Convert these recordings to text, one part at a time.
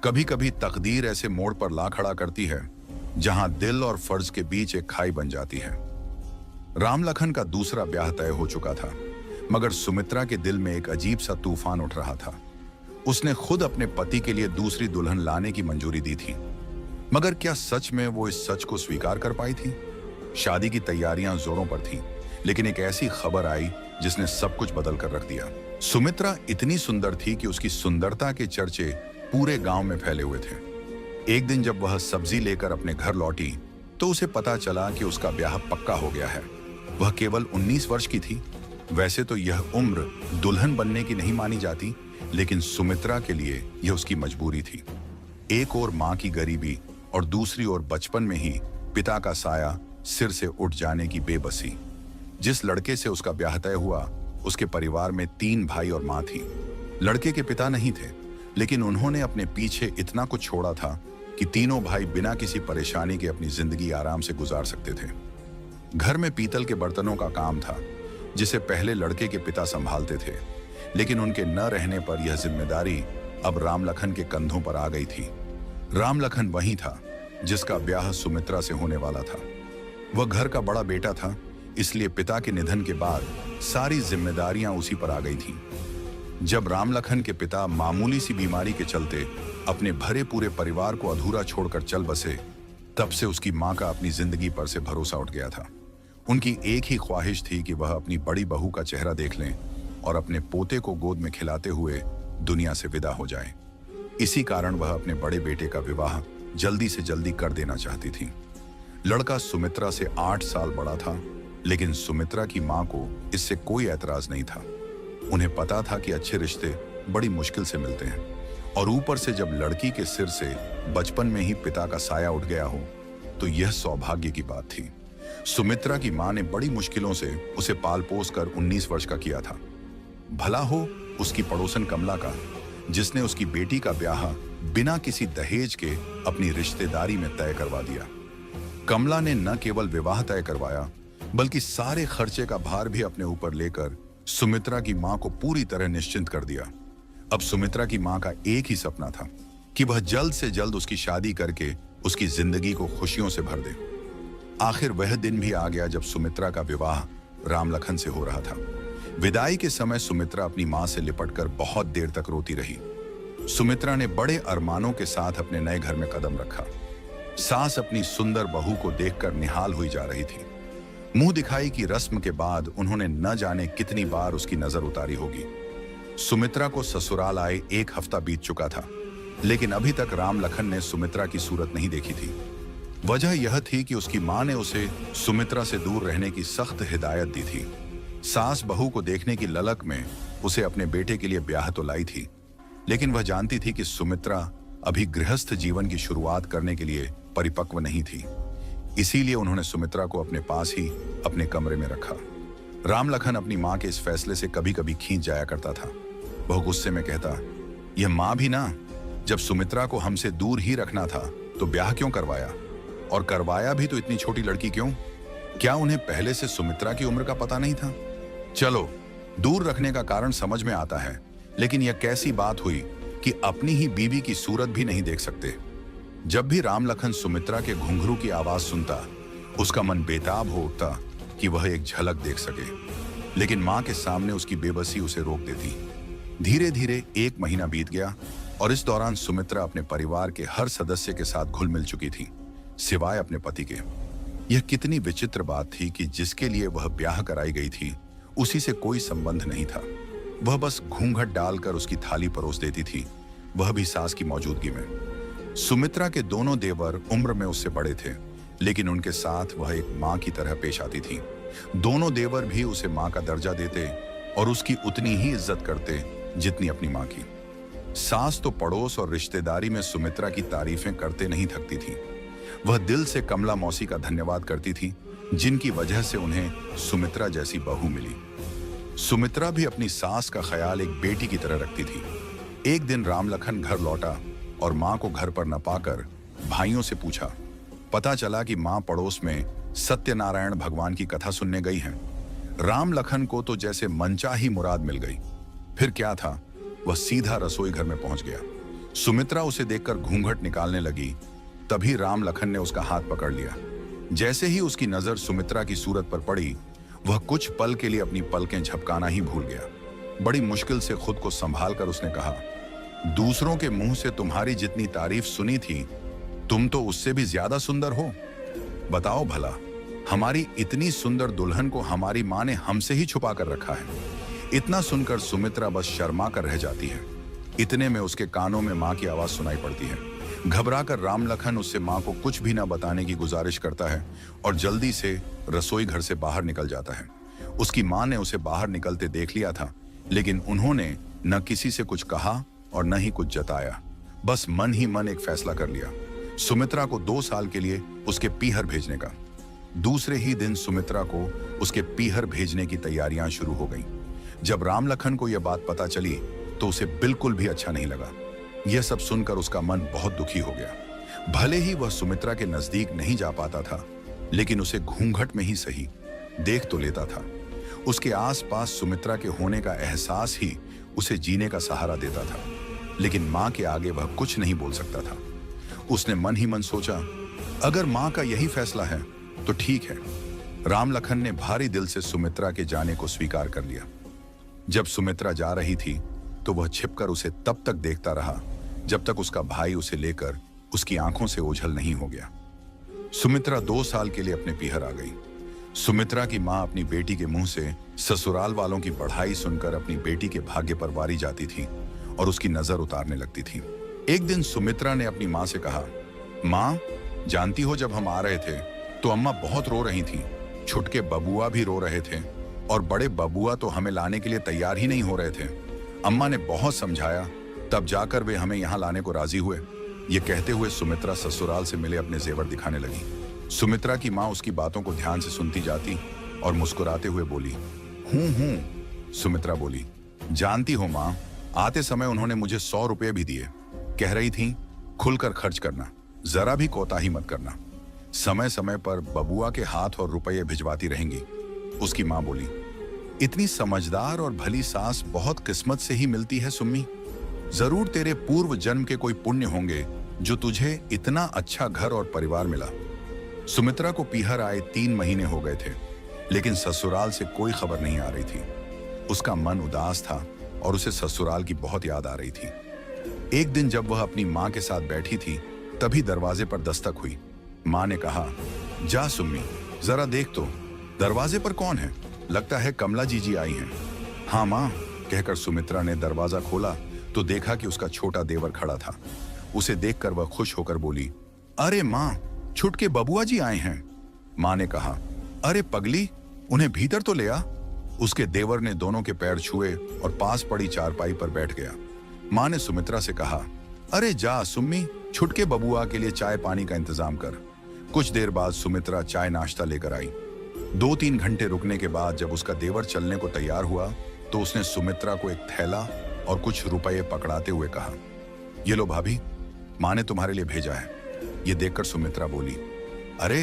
कभी कभी तकदीर ऐसे मोड़ पर ला खड़ा करती है जहां दिल और फर्ज के बीच एक खाई बन जाती है। राम लखन का दूसरा ब्याह तय हो चुका था, मगर सुमित्रा के दिल में एक अजीब सा तूफान उठ रहा था। उसने खुद अपने पति के लिए दूसरी दुल्हन लाने की मंजूरी दी थी, मगर क्या सच में वो इस सच को स्वीकार कर पाई थी? शादी की तैयारियां जोरों पर थीं, लेकिन एक ऐसी खबर आई जिसने सब कुछ बदल कर रख दिया। सुमित्रा इतनी सुंदर थी कि उसकी सुंदरता के चर्चे पूरे गांव में फैले हुए थे। एक दिन जब वह सब्जी लेकर अपने घर लौटी तो उसे पता चला कि उसका ब्याह पक्का हो गया है। वह केवल 19 वर्ष की थी। वैसे तो यह उम्र दुल्हन बनने की नहीं मानी जाती, लेकिन सुमित्रा के लिए यह उसकी मजबूरी थी। एक ओर मां की गरीबी और दूसरी ओर बचपन में ही पिता का साया सिर से उठ जाने की बेबसी। जिस लड़के से उसका ब्याह तय हुआ, उसके परिवार में 3 भाई और मां थी। लड़के के पिता नहीं थे, लेकिन उन्होंने अपने पीछे इतना कुछ छोड़ा था कि तीनों भाई बिना किसी परेशानी के अपनी जिंदगी आराम से गुजार सकते थे। घर में पीतल के बर्तनों का काम था, जिसे पहले लड़के के पिता संभालते थे, लेकिन उनके न रहने पर यह जिम्मेदारी अब राम लखन के कंधों पर आ गई थी। राम लखन वही था जिसका ब्याह सुमित्रा से होने वाला था। वह घर का बड़ा बेटा था, इसलिए पिता के निधन के बाद सारी जिम्मेदारियां उसी पर आ गई थीं। जब राम लखन के पिता मामूली सी बीमारी के चलते अपने भरे पूरे परिवार को अधूरा छोड़कर चल बसे, तब से उसकी मां का अपनी जिंदगी पर से भरोसा उठ गया था। उनकी एक ही ख्वाहिश थी कि वह अपनी बड़ी बहू का चेहरा देख लें और अपने पोते को गोद में खिलाते हुए दुनिया से विदा हो जाए। इसी कारण वह अपने बड़े बेटे का विवाह जल्दी से जल्दी कर देना चाहती थी। लड़का सुमित्रा से 8 साल बड़ा था, लेकिन सुमित्रा की मां को इससे कोई ऐतराज नहीं था। उन्हें पता था कि अच्छे रिश्ते बड़ी मुश्किल से मिलते हैं, और ऊपर से जब लड़की के सिर से बचपन में ही पिता का साया उठ गया हो तो यह सौभाग्य की बात थी। सुमित्रा की मां ने बड़ी मुश्किलों से उसे पाल पोस कर 19 वर्ष का किया था। भला हो उसकी पड़ोसन कमला का, जिसने उसकी बेटी का ब्याह बिना किसी दहेज के अपनी रिश्तेदारी में तय करवा दिया। कमला ने न केवल विवाह तय करवाया, बल्कि सारे खर्चे का भार भी अपने ऊपर लेकर सुमित्रा की मां को पूरी तरह निश्चिंत कर दिया। अब सुमित्रा की मां का एक ही सपना था कि वह जल्द से जल्द उसकी शादी करके उसकी जिंदगी को खुशियों से भर दे। आखिर वह दिन भी आ गया जब सुमित्रा का विवाह राम लखन से हो रहा था। विदाई के समय सुमित्रा अपनी मां से लिपटकर बहुत देर तक रोती रही। सुमित्रा ने बड़े अरमानों के साथ अपने नए घर में कदम रखा। सास अपनी सुंदर बहू को देखकर निहाल हुई जा रही थी। मुंह दिखाई की रस्म के बाद उन्होंने न जाने कितनी बार उसकी नजर उतारी होगी। सुमित्रा को ससुराल आए 1 हफ्ता बीत चुका था, लेकिन अभी तक राम लखन ने सुमित्रा की सूरत नहीं देखी थी। वजह यह थी कि उसकी मां ने उसे सुमित्रा से दूर रहने की सख्त हिदायत दी थी। सास बहू को देखने की ललक में उसे अपने बेटे के लिए ब्याह तो लाई थी, लेकिन वह जानती थी कि सुमित्रा अभी गृहस्थ जीवन की शुरुआत करने के लिए परिपक्व नहीं थी। इसीलिए उन्होंने सुमित्रा को अपने पास ही अपने कमरे में रखा। राम लखन अपनी मां के इस फैसले से कभी कभी खींच जाया करता था। वह गुस्से में कहता, यह मां भी ना, जब सुमित्रा को हमसे दूर ही रखना था तो ब्याह क्यों करवाया, और करवाया भी तो इतनी छोटी लड़की क्यों? क्या उन्हें पहले से सुमित्रा की उम्र का पता नहीं था? चलो, दूर रखने का कारण समझ में आता है, लेकिन यह कैसी बात हुई कि अपनी ही बीवी की सूरत भी नहीं देख सकते। जब भी राम लखन सुमित्रा के घुंघरू की आवाज सुनता, उसका मन बेताब हो उठता कि वह एक झलक देख सके, लेकिन मां के सामने उसकी बेबसी उसे रोक देती। धीरे धीरे 1 महीना बीत गया, और इस दौरान सुमित्रा अपने परिवार के हर सदस्य के साथ घुल मिल चुकी थी, सिवाय अपने पति के। यह कितनी विचित्र बात थी कि जिसके लिए वह ब्याह कराई गई थी, उसी से कोई संबंध नहीं था। वह बस घूंघट डालकर उसकी थाली परोस देती थी, वह भी सास की मौजूदगी में। सुमित्रा के दोनों देवर उम्र में उससे बड़े थे, लेकिन उनके साथ वह एक मां की तरह पेश आती थी। दोनों देवर भी उसे मां का दर्जा देते और उसकी उतनी ही इज्जत करते जितनी अपनी मां की। सास तो पड़ोस और रिश्तेदारी में सुमित्रा की तारीफें करते नहीं थकती थी। वह दिल से कमला मौसी का धन्यवाद करती थी, जिनकी वजह से उन्हें सुमित्रा जैसी बहू मिली। सुमित्रा भी अपनी सास का ख्याल एक बेटी की तरह रखती थी। एक दिन राम लखन घर लौटा और मां को घर पर न पाकर भाइयों से पूछा। पता चला कि मां पड़ोस में सत्यनारायण भगवान की कथा सुनने गई हैं। राम लखन को तो जैसे मनचाही मुराद मिल गई। फिर क्या था, वह सीधा रसोई घर में पहुंच गया। सुमित्रा उसे देखकर घूंघट निकालने लगी। तभी राम लखन ने उसका हाथ पकड़ लिया। जैसे ही उसकी नजर सुमित्रा की सूरत पर पड़ी, वह कुछ पल के लिए अपनी पलकें झपकाना ही भूल गया। बड़ी मुश्किल से खुद को संभाल कर उसने कहा, दूसरों के मुंह से तुम्हारी जितनी तारीफ सुनी थी, तुम तो उससे भी ज्यादा सुंदर हो। बताओ भला, हमारी इतनी सुंदर दुल्हन को हमारी मां ने हमसे ही छुपा कर रखा है। इतना सुनकर सुमित्रा बस शर्मा कर रह जाती है। इतने में उसके कानों में मां की आवाज सुनाई पड़ती है। घबराकर राम लखन उससे मां को कुछ भी न बताने की गुजारिश करता है और जल्दी से रसोई घर से बाहर निकल जाता है। उसकी मां ने उसे बाहर निकलते देख लिया था, लेकिन उन्होंने न किसी से कुछ कहा और न ही कुछ जताया। बस मन ही मन एक फैसला कर लिया, सुमित्रा को 2 साल के लिए उसके पीहर भेजने का। दूसरे ही दिन सुमित्रा को उसके पीहर भेजने की तैयारियां शुरू हो गईं। जब राम लखन को यह बात पता चली तो उसे बिल्कुल भी अच्छा नहीं लगा। यह सब सुनकर उसका मन बहुत दुखी हो गया। भले ही वह सुमित्रा के नजदीक नहीं जा पाता था, लेकिन उसे घूंघट में ही सही देख तो लेता था। उसके आसपास सुमित्रा के होने का एहसास ही उसे जीने का सहारा देता था, लेकिन मां के आगे वह कुछ नहीं बोल सकता था। उसने मन ही मन सोचा, अगर मां का यही फैसला है तो ठीक है। राम लखन ने भारी दिल से सुमित्रा के जाने को स्वीकार कर लिया। जब सुमित्रा जा रही थी तो वह छिपकर उसे तब तक देखता रहा जब तक उसका भाई उसे लेकर उसकी आंखों से ओझल नहीं हो गया। सुमित्रा 2 साल के लिए अपने पीहर आ गई। सुमित्रा की मां अपनी बेटी के मुंह से ससुराल वालों की बढ़ाई सुनकर अपनी बेटी के भाग्य पर वारी जाती थी और उसकी नजर उतारने लगती थी। एक दिन सुमित्रा ने अपनी मां से कहा, मां, जानती हो जब हम आ रहे थे तो अम्मा बहुत रो रही थी। छुटके बबुआ भी रो रहे थे और बड़े बबुआ तो हमें लाने के लिए तैयार ही नहीं हो रहे थे। अम्मा ने बहुत समझाया, तब जाकर वे हमें यहाँ लाने को राजी हुए। ये कहते हुए सुमित्रा ससुराल से मिले अपने जेवर दिखाने लगी। सुमित्रा की माँ उसकी बातों को ध्यान से सुनती जाती और मुस्कुराते हुए बोली, हूँ। सुमित्रा बोली, जानती हो माँ, आते समय उन्होंने मुझे 100 रुपये भी दिए। कह रही थी, खुलकर खर्च करना, जरा भी कोताही मत करना। समय समय पर बबुआ के हाथ और रुपये भिजवाती रहेंगी। उसकी माँ बोली, इतनी समझदार और भली सास बहुत किस्मत से ही मिलती है सुम्मी। जरूर तेरे पूर्व जन्म के कोई पुण्य होंगे जो तुझे इतना अच्छा घर और परिवार मिला। सुमित्रा को पीहर आए 3 महीने हो गए थे, लेकिन ससुराल से कोई खबर नहीं आ रही थी। उसका मन उदास था और उसे ससुराल की बहुत याद आ रही थी। एक दिन जब वह अपनी माँ के साथ बैठी थी, तभी दरवाजे पर दस्तक हुई। माँ ने कहा, जा सुम्मी, जरा देख तो दरवाजे पर कौन है। लगता है कमला जीजी आई हैं। हाँ माँ, कहकर सुमित्रा ने दरवाजा खोला तो देखा कि उसका छोटा देवर खड़ा था। उसे देखकर वह खुश होकर बोली, अरे माँ, छुटके बबुआ जी आए हैं। माँ ने कहा, अरे पगली, उन्हें भीतर तो ले आ। उसके देवर ने दोनों के पैर छुए और पास पड़ी चारपाई पर बैठ गया। माँ ने सुमित्रा से कहा, अरे जा सुम्मी, छुटके बबुआ के लिए चाय पानी का इंतजाम कर। कुछ देर बाद सुमित्रा चाय नाश्ता लेकर आई। 2-3 घंटे रुकने के बाद जब उसका देवर चलने को तैयार हुआ तो उसने सुमित्रा को एक थैला और कुछ रुपये पकड़ाते हुए कहा, ये लो भाभी, माँ ने तुम्हारे लिए भेजा है। ये देखकर सुमित्रा बोली, अरे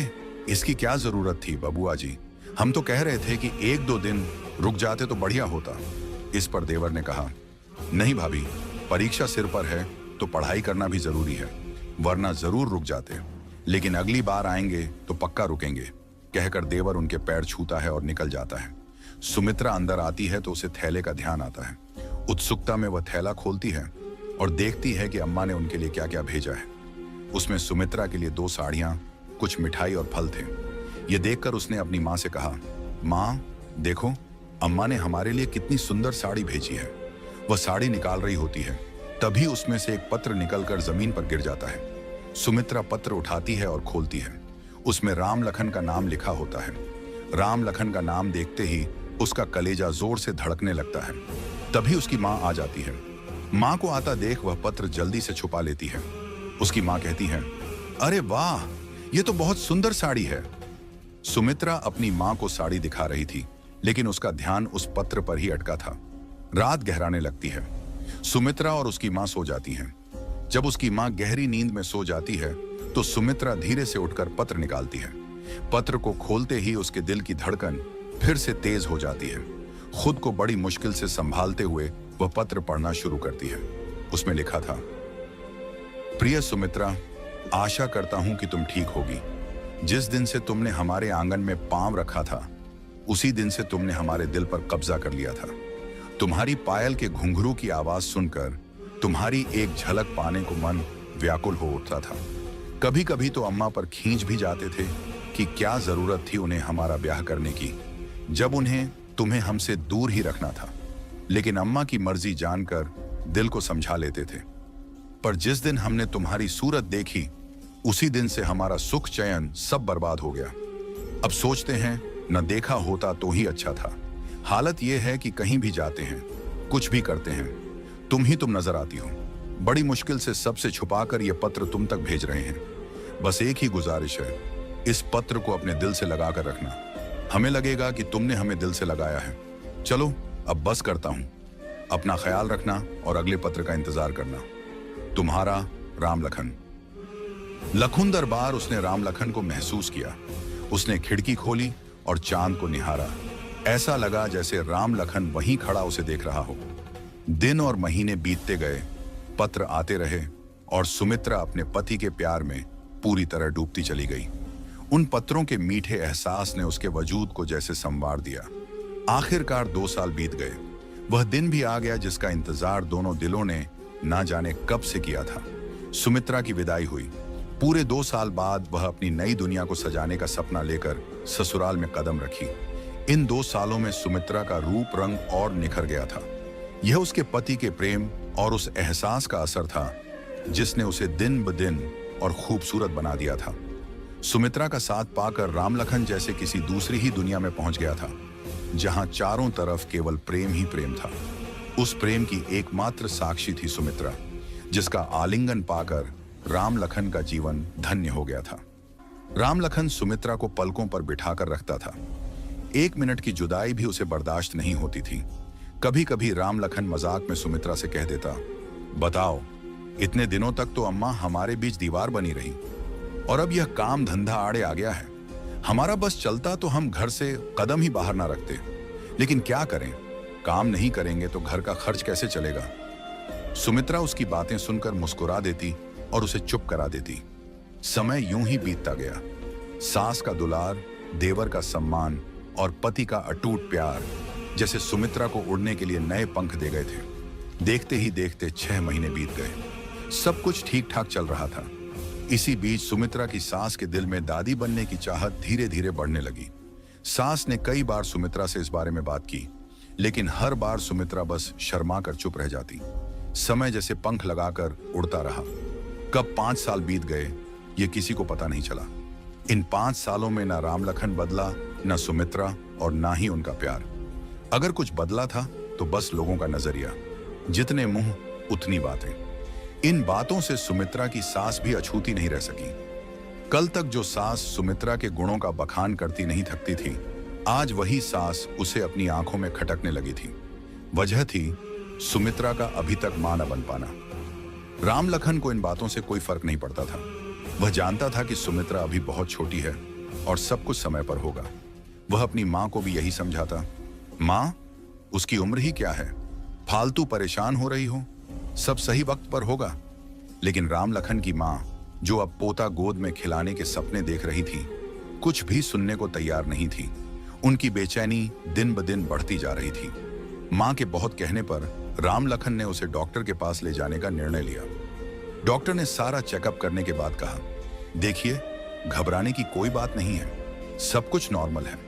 इसकी क्या जरूरत थी बबुआ जी, हम तो कह रहे थे कि 1-2 दिन रुक जाते तो बढ़िया होता। इस पर देवर ने कहा, नहीं भाभी, परीक्षा सिर पर है तो पढ़ाई करना भी जरूरी है, वरना जरूर रुक जाते, लेकिन अगली बार आएंगे तो पक्का रुकेंगे। कहकर देवर उनके पैर छूता है और निकल जाता है। सुमित्रा अंदर आती है तो उसे थैले का ध्यान आता है। उत्सुकता में वह थैला खोलती है और देखती है कि अम्मा ने उनके लिए क्या क्या भेजा है। उसमें सुमित्रा के लिए 2 साड़ियां, कुछ मिठाई और फल थे। ये देखकर उसने अपनी माँ से कहा, माँ देखो, अम्मा ने हमारे लिए कितनी सुंदर साड़ी भेजी है। वह साड़ी निकाल रही होती है, तभी उसमें से एक पत्र निकलकर जमीन पर गिर जाता है। सुमित्रा पत्र उठाती है और खोलती है। उसमें राम लखन का नाम लिखा होता है। राम लखन का नाम देखते ही उसका कलेजा जोर से धड़कने लगता है। तभी उसकी माँ आ जाती है। माँ को आता देख वह पत्र जल्दी से छुपा लेती है। उसकी माँ कहती है, अरे वाह, ये तो बहुत सुंदर साड़ी है। सुमित्रा अपनी माँ को साड़ी दिखा रही थी, लेकिन उसका ध्यान उस पत्र पर ही अटका था। रात गहराने लगती है। सुमित्रा और उसकी माँ सो जाती हैं। जब उसकी माँ गहरी नींद में सो जाती है तो सुमित्रा धीरे से उठकर पत्र निकालती है। पत्र को खोलते ही उसके दिल की धड़कन फिर से तेज हो जाती है। खुद को बड़ी मुश्किल से संभालते हुए वह पत्र पढ़ना शुरू करती है। उसमें लिखा था, प्रिय सुमित्रा, आशा करता हूं कि तुम ठीक होगी। जिस दिन से तुमने हमारे आंगन में पांव रखा था, उसी दिन से तुमने हमारे दिल पर कब्जा कर लिया था। तुम्हारी पायल के घुंघरू की आवाज सुनकर तुम्हारी एक झलक पाने को मन व्याकुल हो उठता था। कभी कभी तो अम्मा पर खींच भी जाते थे कि क्या जरूरत थी उन्हें हमारा ब्याह करने की, जब उन्हें तुम्हें हमसे दूर ही रखना था। लेकिन अम्मा की मर्जी जानकर दिल को समझा लेते थे। पर जिस दिन हमने तुम्हारी सूरत देखी, उसी दिन से हमारा सुख चैन सब बर्बाद हो गया। अब सोचते हैं न देखा होता तो ही अच्छा था। हालत यह है कि कहीं भी जाते हैं, कुछ भी करते हैं, तुम नजर आती हो। बड़ी मुश्किल से सबसे छुपाकर यह पत्र तुम तक भेज रहे हैं। बस एक ही गुजारिश है, इस पत्र को अपने दिल से लगा कर रखना। हमें लगेगा कि तुमने हमें दिल से लगाया है। चलो अब बस करता हूं। अपना ख्याल रखना और अगले पत्र का इंतजार करना। तुम्हारा राम लखन। लखुंदर बार उसने राम लखन को महसूस किया। उसने खिड़की खोली और चांद को निहारा। ऐसा लगा जैसे राम लखन वहीं खड़ा उसे देख रहा हो। दिन और महीने बीतते गए, पत्र आते रहे और सुमित्रा अपने पति के प्यार में पूरी तरह डूबती चली गई। उन पत्रों के मीठे एहसास ने उसके वजूद को जैसे संवार दिया। आखिरकार 2 साल बीत गए। वह दिन भी आ गया जिसका इंतजार दोनों दिलों ने ना जाने कब से किया था। सुमित्रा की विदाई हुई। पूरे 2 साल बाद वह अपनी नई दुनिया को सजाने का सपना लेकर ससुराल में कदम रखी। इन 2 सालों में सुमित्रा का रूप रंग और निखर गया था। यह उसके पति के प्रेम और उस एहसास का असर था जिसने उसे दिन ब दिन और खूबसूरत बना दिया था। सुमित्रा का साथ पाकर राम लखन जैसे किसी दूसरी ही दुनिया में पहुंच गया था, जहां चारों तरफ केवल प्रेम ही प्रेम था। उस प्रेम की एकमात्र साक्षी थी सुमित्रा, जिसका आलिंगन पाकर राम लखन का जीवन धन्य हो गया था। राम लखन सुमित्रा को पलकों पर बिठाकर रखता था। 1 मिनट की जुदाई भी उसे बर्दाश्त नहीं होती थी। कभी कभी राम लखन मजाक में सुमित्रा से कह देता, बताओ, इतने दिनों तक तो अम्मा हमारे बीच दीवार बनी रही और अब यह काम धंधा आड़े आ गया है। हमारा बस चलता तो हम घर से कदम ही बाहर ना रखते, लेकिन क्या करें, काम नहीं करेंगे तो घर का खर्च कैसे चलेगा। सुमित्रा उसकी बातें सुनकर मुस्कुरा देती और उसे चुप करा देती। समय यूं ही बीतता गया। सास का दुलार, देवर का सम्मान और पति का अटूट प्यार जैसे सुमित्रा को उड़ने के लिए नए पंख दे गए थे। देखते ही देखते 6 महीने बीत गए। सब कुछ ठीक ठाक चल रहा था। इसी बीच सुमित्रा की सास के दिल में दादी बनने की चाहत धीरे धीरे बढ़ने लगी। सास ने कई बार सुमित्रा से इस बारे में बात की, लेकिन हर बार सुमित्रा बस शर्मा कर चुप रह जाती। समय जैसे पंख लगाकर उड़ता रहा। कब 5 साल बीत गए, ये किसी को पता नहीं चला। इन 5 सालों में ना राम लखन बदला, ना सुमित्रा और ना ही उनका प्यार। अगर कुछ बदला था तो बस लोगों का नजरिया। जितने मुंह उतनी बातें। इन बातों से सुमित्रा की सास भी अछूती नहीं रह सकी। कल तक जो सास सुमित्रा के गुणों का बखान करती नहीं थकती थी, आज वही सास उसे अपनी आंखों में खटकने लगी थी। वजह थी सुमित्रा का अभी तक मां न बन पाना। राम लखन को इन बातों से कोई फर्क नहीं पड़ता था। वह जानता था कि सुमित्रा अभी बहुत छोटी है और सब कुछ समय पर होगा। वह अपनी मां को भी यही समझाता, मां, उसकी उम्र ही क्या है, फालतू परेशान हो रही हो, सब सही वक्त पर होगा। लेकिन राम लखन की मां, जो अब पोता गोद में खिलाने के सपने देख रही थी, कुछ भी सुनने को तैयार नहीं थी। उनकी बेचैनी दिन ब दिन बढ़ती जा रही थी। मां के बहुत कहने पर राम लखन ने उसे डॉक्टर के पास ले जाने का निर्णय लिया। डॉक्टर ने सारा चेकअप करने के बाद कहा, देखिए, घबराने की कोई बात नहीं है, सब कुछ नॉर्मल है।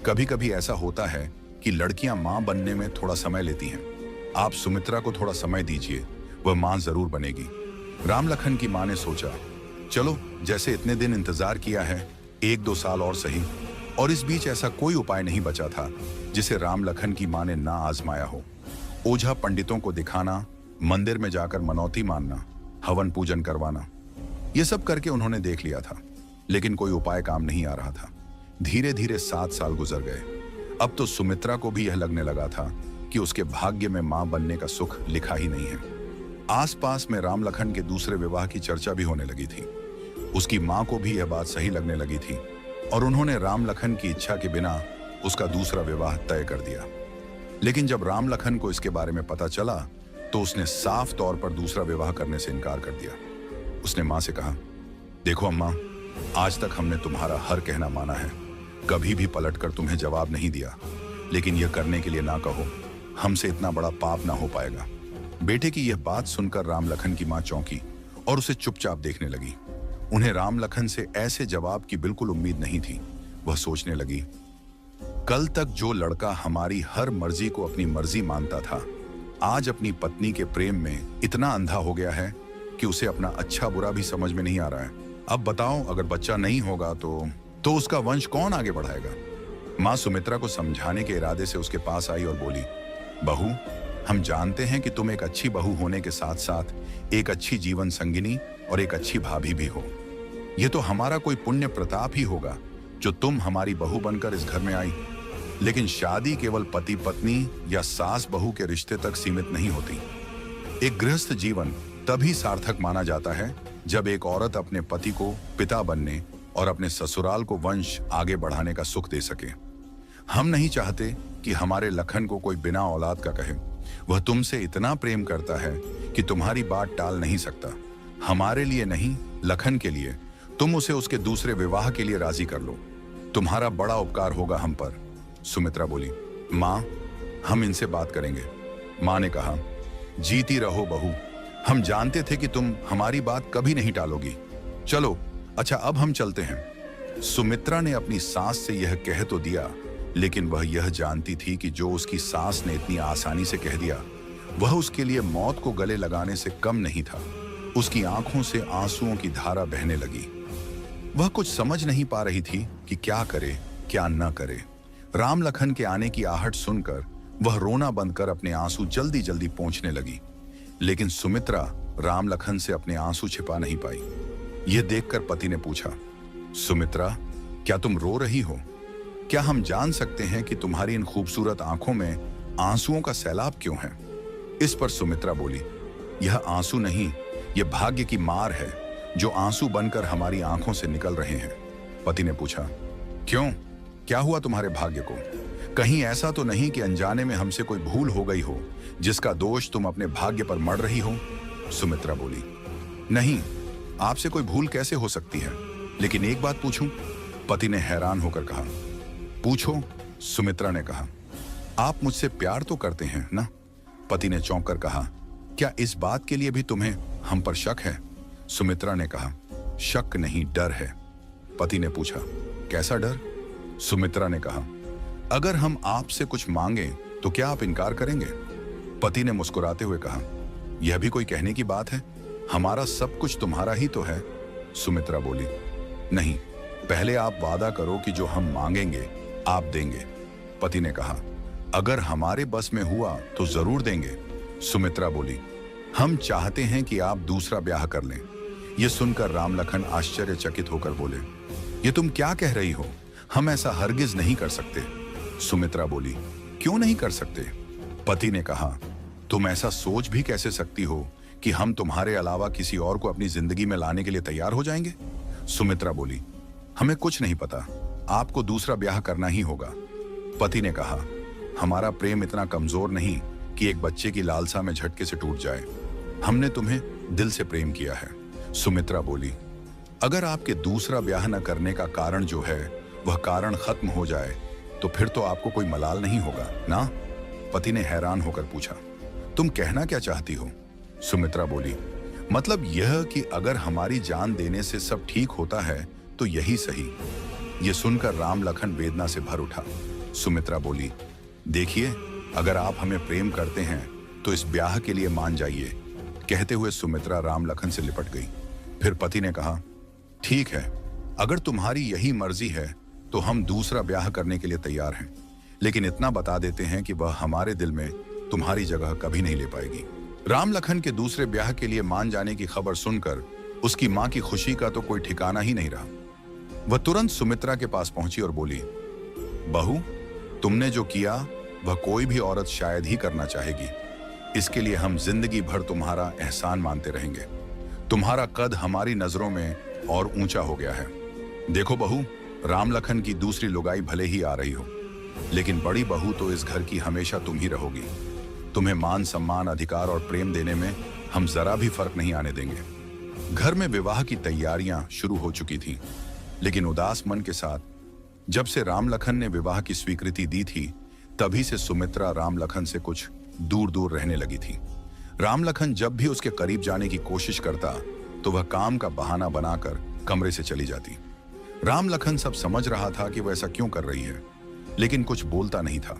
कभी कभी ऐसा होता है कि लड़कियां मां बनने में थोड़ा समय लेती हैं। आप सुमित्रा को थोड़ा समय दीजिए, वह मां जरूर बनेगी। राम लखन की मां ने सोचा, चलो, जैसे इतने दिन इंतजार किया है, 1-2 साल और सही। और इस बीच ऐसा कोई उपाय नहीं बचा था जिसे राम लखन की मां ने ना आजमाया हो। ओझा पंडितों को दिखाना, मंदिर में जाकर मनौती मानना, हवन पूजन करवाना, यह सब करके उन्होंने देख लिया था, लेकिन कोई उपाय काम नहीं आ रहा था। धीरे धीरे 7 साल गुजर गए। अब तो सुमित्रा को भी यह लगने लगा था कि उसके भाग्य में मां बनने का सुख लिखा ही नहीं है। आसपास में राम लखन के दूसरे विवाह की चर्चा भी होने लगी थी। उसकी मां को भी यह बात सही लगने लगी थी और उन्होंने राम लखन की इच्छा के बिना उसका दूसरा विवाह तय कर दिया। लेकिन जब राम लखन को इसके बारे में पता चला तो उसने साफ तौर पर दूसरा विवाह करने से इनकार कर दिया। उसने मां से कहा, देखो अम्मा, आज तक हमने तुम्हारा हर कहना माना है, कभी भी पलटकर तुम्हें जवाब नहीं दिया, लेकिन यह करने के लिए ना कहो, हमसे इतना बड़ा पाप ना हो पाएगा। बेटे की यह बात सुनकर राम लखन की मां चौंकी और उसे चुपचाप देखने लगी। उन्हें राम लखन से ऐसे जवाब की बिल्कुल उम्मीद नहीं थी। वह सोचने लगी, कल तक जो लड़का हमारी हर मर्जी को अपनी मर्जी मानता था, आज अपनी पत्नी के प्रेम में इतना अंधा हो गया है कि उसे अपना अच्छा बुरा भी समझ में नहीं आ रहा है। अब बताओ, अगर बच्चा नहीं होगा तो उसका वंश कौन आगे बढ़ाएगा? मां सुमित्रा को समझाने के इरादे से उसके पास आई और बोली, बहू, हम जानते हैं कि तुम एक अच्छी बहू होने के साथ साथ एक अच्छी जीवन संगिनी और एक अच्छी भाभी भी हो। यह तो हमारा कोई पुण्य प्रताप ही होगा जो तुम हमारी बहू बनकर इस घर में आई। लेकिन शादी केवल पति पत्नी या सास बहू के रिश्ते तक सीमित नहीं होती। एक गृहस्थ जीवन तभी सार्थक माना जाता है जब एक औरत अपने पति को पिता बनने और अपने ससुराल को वंश आगे बढ़ाने का सुख दे सके। हम नहीं चाहते कि हमारे लखन को कोई बिना औलाद का कहे। वह तुमसे इतना प्रेम करता है कि तुम्हारी बात टाल नहीं सकता। हमारे लिए नहीं, लखन के लिए तुम उसे उसके दूसरे विवाह के लिए राजी कर लो। तुम्हारा बड़ा उपकार होगा हम पर। सुमित्रा बोली, मां, हम इनसे बात करेंगे। मां ने कहा, जीती रहो बहू, हम जानते थे कि तुम हमारी बात कभी नहीं टालोगी। चलो, अच्छा अब हम चलते हैं। सुमित्रा ने अपनी सास से यह कह तो दिया, लेकिन वह यह जानती थी कि जो उसकी सास ने इतनी आसानी से कह दिया, वह उसके लिए मौत को गले लगाने से कम नहीं था। उसकी आंखों से आंसुओं की धारा बहने लगी। वह कुछ समझ नहीं पा रही थी कि क्या करे क्या न करे। राम लखन के आने की आहट सुनकर वह रोना बंद कर अपने आंसू जल्दी जल्दी पोंछने लगी। लेकिन सुमित्रा राम लखन से अपने आंसू छिपा नहीं पाई। यह देखकर पति ने पूछा, सुमित्रा, क्या तुम रो रही हो? क्या हम जान सकते हैं कि तुम्हारी इन खूबसूरत आंखों में आंसुओं का सैलाब क्यों है? इस पर सुमित्रा बोली, यह आंसू नहीं, यह भाग्य की मार है जो आंसू बनकर हमारी आंखों से निकल रहे हैं। पति ने पूछा, क्यों, क्या हुआ तुम्हारे भाग्य को? कहीं ऐसा तो नहीं कि अनजाने में हमसे कोई भूल हो गई हो जिसका दोष तुम अपने भाग्य पर मढ़ रही हो? सुमित्रा बोली, नहीं, आपसे कोई भूल कैसे हो सकती है? लेकिन एक बात पूछूं? पति ने हैरान होकर कहा। पूछो, सुमित्रा ने कहा। आप मुझसे प्यार तो करते हैं ना? पति ने चौंक कर कहा। क्या इस बात के लिए भी तुम्हें हम पर शक है? सुमित्रा ने कहा, शक नहीं, डर है। पति ने पूछा, कैसा डर? सुमित्रा ने कहा, अगर हम आपसे कुछ मांगे तो क्या आप इनकार करेंगे? पति ने मुस्कुराते हुए कहा, यह भी कोई कहने की बात है? हमारा सब कुछ तुम्हारा ही तो है। सुमित्रा बोली, नहीं, पहले आप वादा करो कि जो हम मांगेंगे आप देंगे। पति ने कहा, अगर हमारे बस में हुआ तो जरूर देंगे। सुमित्रा बोली, हम चाहते हैं कि आप दूसरा ब्याह कर लें। यह सुनकर राम लखन आश्चर्यचकित होकर बोले, ये तुम क्या कह रही हो? हम ऐसा हरगिज नहीं कर सकते। सुमित्रा बोली, क्यों नहीं कर सकते? पति ने कहा, तुम ऐसा सोच भी कैसे सकती हो कि हम तुम्हारे अलावा किसी और को अपनी जिंदगी में लाने के लिए तैयार हो जाएंगे? सुमित्रा बोली, हमें कुछ नहीं पता, आपको दूसरा ब्याह करना ही होगा। पति ने कहा, हमारा प्रेम इतना कमजोर नहीं कि एक बच्चे की लालसा में झटके से टूट जाए। हमने तुम्हें दिल से प्रेम किया है। सुमित्रा बोली, अगर आपके दूसरा ब्याह न करने का कारण जो है वह कारण खत्म हो जाए तो फिर तो आपको कोई मलाल नहीं होगा ना? पति ने हैरान होकर पूछा, तुम कहना क्या चाहती हो? सुमित्रा बोली, मतलब यह कि अगर हमारी जान देने से सब ठीक होता है तो यही सही। यह सुनकर राम लखन वेदना से भर उठा। सुमित्रा बोली, देखिए, अगर आप हमें प्रेम करते हैं तो इस ब्याह के लिए मान जाइए। कहते हुए सुमित्रा राम लखन से लिपट गई। फिर पति ने कहा, ठीक है, अगर तुम्हारी यही मर्जी है तो हम दूसरा ब्याह करने के लिए तैयार हैं, लेकिन इतना बता देते हैं कि वह हमारे दिल में तुम्हारी जगह कभी नहीं ले पाएगी। राम लखन के दूसरे ब्याह के लिए मान जाने की खबर सुनकर उसकी मां की खुशी का तो कोई ठिकाना ही नहीं रहा। वह तुरंत सुमित्रा के पास पहुंची और बोली, बहू, तुमने जो किया वह कोई भी औरत शायद ही करना चाहेगी। इसके लिए हम जिंदगी भर तुम्हारा एहसान मानते रहेंगे। तुम्हारा कद हमारी नजरों में और ऊंचा हो गया है। देखो बहू, राम लखन की दूसरी लुगाई भले ही आ रही हो, लेकिन बड़ी बहू तो इस घर की हमेशा तुम ही रहोगी। तुम्हें मान सम्मान, अधिकार और प्रेम देने में हम जरा भी फर्क नहीं आने देंगे। घर में विवाह की तैयारियां शुरू हो चुकी थीं, लेकिन उदास मन के साथ जब से राम लखन ने विवाह की स्वीकृति दी थी, तभी से सुमित्रा राम लखन से कुछ दूर दूर रहने लगी थी। राम लखन जब भी उसके करीब जाने की कोशिश करता तो वह काम का बहाना बनाकर कमरे से चली जाती। राम लखन सब समझ रहा था कि वह ऐसा क्यों कर रही है, लेकिन कुछ बोलता नहीं था।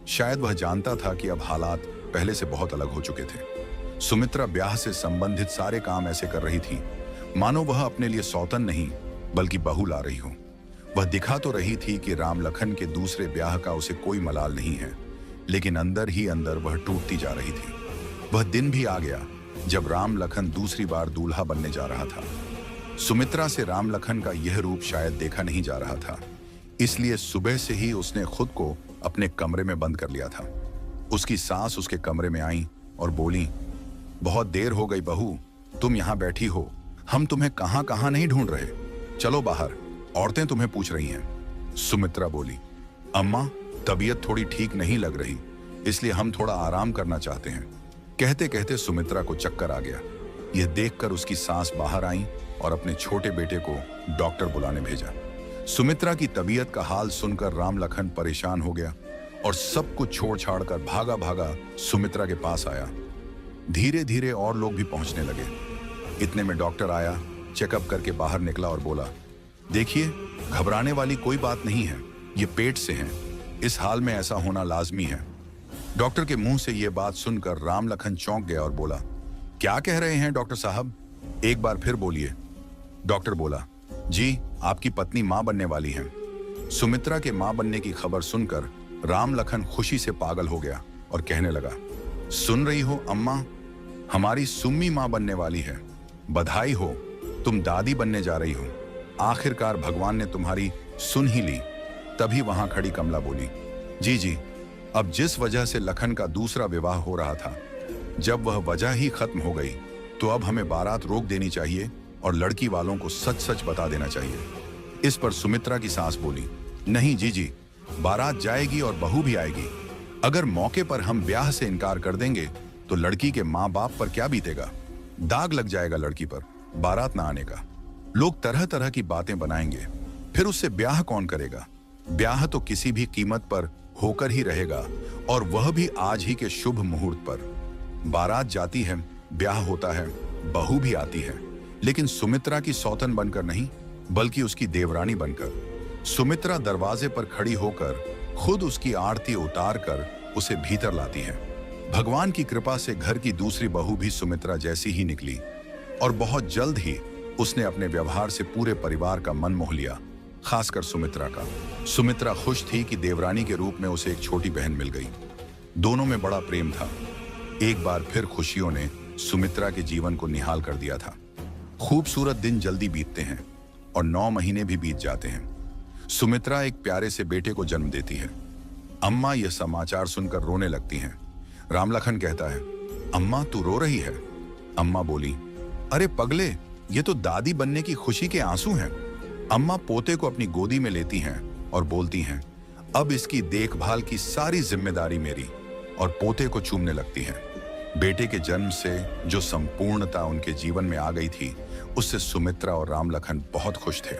शायद वह जानता था कि अब हालात पहले से बहुत अलग हो चुके थे। सुमित्रा ब्याह से संबंधित सारे काम ऐसे कर रही थी मानो वह अपने लिए सौतन नहीं बल्कि बहू ला रही हो। वह दिखा तो रही थी कि राम लखन के दूसरे ब्याह का उसे कोई मलाल नहीं है, लेकिन अंदर ही अंदर वह टूटती जा रही थी। वह दिन भी आ गया जब राम लखन दूसरी बार दूल्हा बनने जा रहा था। सुमित्रा से राम लखन का यह रूप शायद देखा नहीं जा रहा था, इसलिए सुबह से ही उसने खुद को अपने कमरे में बंद कर लिया था। उसकी सास उसके कमरे में आई और बोली, बहुत देर हो गई बहू, तुम यहाँ बैठी हो, हम तुम्हें कहाँ कहाँ नहीं ढूंढ रहे, चलो बाहर, औरतें तुम्हें पूछ रही हैं। सुमित्रा बोली, अम्मा तबीयत थोड़ी ठीक नहीं लग रही, इसलिए हम थोड़ा आराम करना चाहते हैं। कहते कहते सुमित्रा को चक्कर आ गया। यह देखकर उसकी सास बाहर आई और अपने छोटे बेटे को डॉक्टर बुलाने भेजा। सुमित्रा की तबीयत का हाल सुनकर राम लखन परेशान हो गया और सब कुछ छोड़ छाड़ कर भागा भागा सुमित्रा के पास आया। धीरे धीरे और लोग भी पहुंचने लगे। इतने में डॉक्टर आया, चेकअप करके बाहर निकला और बोला, देखिए घबराने वाली कोई बात नहीं है, ये पेट से है, इस हाल में ऐसा होना लाजमी है। डॉक्टर के मुंह से यह बात सुनकर राम लखन चौंक गया और बोला, क्या कह रहे हैं डॉक्टर साहब, एक बार फिर बोलिए। डॉक्टर बोला, जी आपकी पत्नी मां बनने वाली हैं। सुमित्रा के मां बनने की खबर सुनकर राम लखन खुशी से पागल हो गया और कहने लगा, सुन रही हो अम्मा, हमारी सुम्मी मां बनने वाली है, बधाई हो, तुम दादी बनने जा रही हो, आखिरकार भगवान ने तुम्हारी सुन ही ली। तभी वहां खड़ी कमला बोली, जी जी, अब जिस वजह से लखन का दूसरा विवाह हो रहा था, जब वह वजह ही खत्म हो गई तो अब हमें बारात रोक देनी चाहिए और लड़की वालों को सच सच बता देना चाहिए। इस पर सुमित्रा की सास बोली, नहीं जी जी, बारात जाएगी और बहू भी आएगी। अगर मौके पर हम ब्याह से इनकार कर देंगे तो लड़की के माँ बाप पर क्या बीतेगा, दाग लग जाएगा लड़की पर बारात ना आने का। लोग तरह तरह की बातें बनाएंगे, फिर उससे ब्याह कौन करेगा। ब्याह तो किसी भी कीमत पर होकर ही रहेगा, और वह भी आज ही के शुभ मुहूर्त पर। बारात जाती है, ब्याह होता है, बहू भी आती है, लेकिन सुमित्रा की सौतन बनकर नहीं बल्कि उसकी देवरानी बनकर। सुमित्रा दरवाजे पर खड़ी होकर खुद उसकी आरती उतार कर उसे भीतर लाती है। भगवान की कृपा से घर की दूसरी बहू भी सुमित्रा जैसी ही निकली और बहुत जल्द ही उसने अपने व्यवहार से पूरे परिवार का मन मोह लिया, खासकर सुमित्रा का। सुमित्रा खुश थी कि देवरानी के रूप में उसे एक छोटी बहन मिल गई। दोनों में बड़ा प्रेम था। एक बार फिर खुशियों ने सुमित्रा के जीवन को निहाल कर दिया था। खूबसूरत दिन जल्दी बीतते हैं और 9 महीने भी बीत जाते हैं। सुमित्रा एक प्यारे से बेटे को जन्म देती है। अम्मा यह समाचार सुनकर रोने लगती हैं। रामलखन कहता है, अम्मा तू रो रही है। अम्मा बोली, अरे पगले, ये तो दादी बनने की खुशी के आंसू हैं। अम्मा पोते को अपनी गोदी में लेती हैं और बोलती हैं, अब इसकी देखभाल की सारी जिम्मेदारी मेरी, और पोते को चूमने लगती हैं। बेटे के जन्म से जो संपूर्णता उनके जीवन में आ गई थी, उससे सुमित्रा और रामलखन बहुत खुश थे।